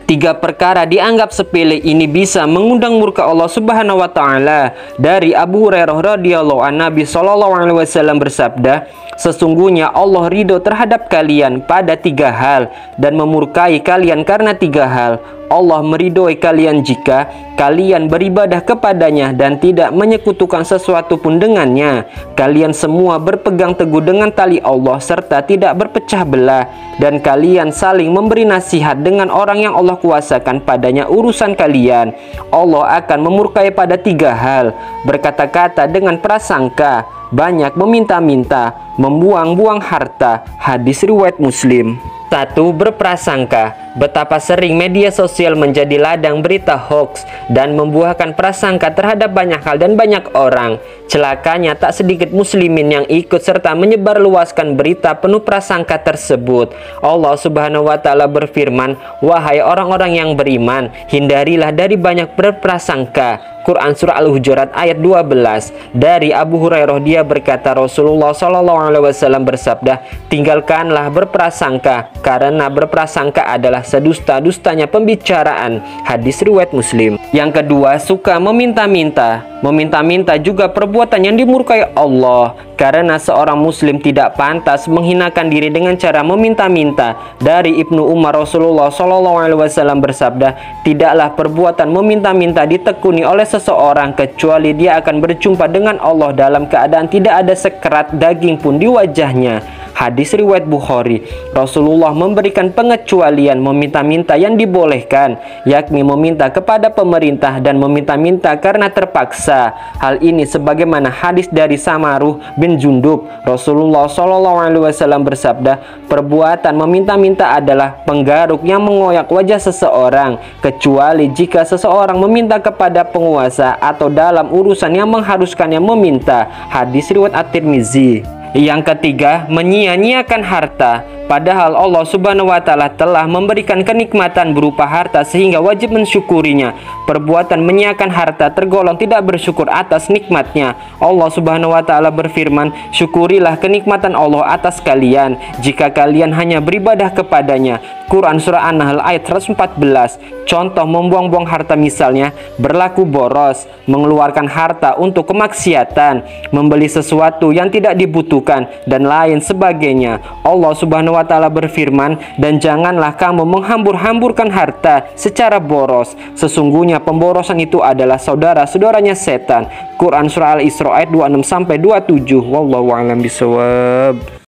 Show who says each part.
Speaker 1: Tiga perkara dianggap sepele ini bisa mengundang murka Allah Subhanahu wa taala. Dari Abu Hurairah radhiyallahu anhu, Nabi sallallahu alaihi wasallam bersabda, sesungguhnya Allah ridho terhadap kalian pada tiga hal dan memurkai kalian karena tiga hal. Allah meridhoi kalian jika kalian beribadah kepadanya dan tidak menyekutukan sesuatu pun dengannya. Kalian semua berpegang teguh dengan tali Allah serta tidak berpecah belah, dan kalian saling memberi nasihat dengan orang yang Allah kuasakan padanya urusan kalian. Allah akan memurkai pada tiga hal: berkata-kata dengan prasangka, banyak meminta-minta, membuang-buang harta. Hadis riwayat Muslim. 1. Berprasangka. Betapa sering media sosial menjadi ladang berita hoax dan membuahkan prasangka terhadap banyak hal dan banyak orang. Celakanya tak sedikit muslimin yang ikut serta menyebarluaskan berita penuh prasangka tersebut. Allah Subhanahu wa taala berfirman, "Wahai orang-orang yang beriman, hindarilah dari banyak berprasangka." Quran Surah Al-Hujurat ayat 12. Dari Abu Hurairah, dia berkata, Rasulullah SAW bersabda, tinggalkanlah berprasangka, karena berprasangka adalah sedusta-dustanya pembicaraan. Hadis riwayat Muslim. Yang kedua, suka meminta-minta. Meminta-minta juga perbuatan yang dimurkai Allah, karena seorang muslim tidak pantas menghinakan diri dengan cara meminta-minta. Dari Ibnu Umar, Rasulullah SAW bersabda, tidaklah perbuatan meminta-minta ditekuni oleh seseorang kecuali dia akan berjumpa dengan Allah dalam keadaan tidak ada sekerat daging pun di wajahnya. Hadis riwayat Bukhari. Rasulullah memberikan pengecualian meminta-minta yang dibolehkan, yakni meminta kepada pemerintah dan meminta-minta karena terpaksa. Hal ini sebagaimana hadis dari Samaruh bin Jundub. Rasulullah SAW bersabda, perbuatan meminta-minta adalah penggaruk yang mengoyak wajah seseorang, kecuali jika seseorang meminta kepada penguasa atau dalam urusan yang mengharuskannya meminta. Hadis riwayat At-Tirmizi. Yang ketiga, menyia-nyiakan harta. Padahal Allah Subhanahu wa taala telah memberikan kenikmatan berupa harta sehingga wajib mensyukurinya. Perbuatan menyiakan harta tergolong tidak bersyukur atas nikmatnya. Allah Subhanahu wa taala berfirman, syukurilah kenikmatan Allah atas kalian jika kalian hanya beribadah kepadanya. Quran Surah An-Nahl ayat 114. Contoh membuang-buang harta misalnya berlaku boros, mengeluarkan harta untuk kemaksiatan, membeli sesuatu yang tidak dibutuhkan, dan lain sebagainya. Allah Subhanahu wa taala berfirman, dan janganlah kamu menghambur-hamburkan harta secara boros. Sesungguhnya pemborosan itu adalah saudara-saudaranya setan. Quran Surah Al-Isra ayat 26-27. Wallahu a'lam bishawab.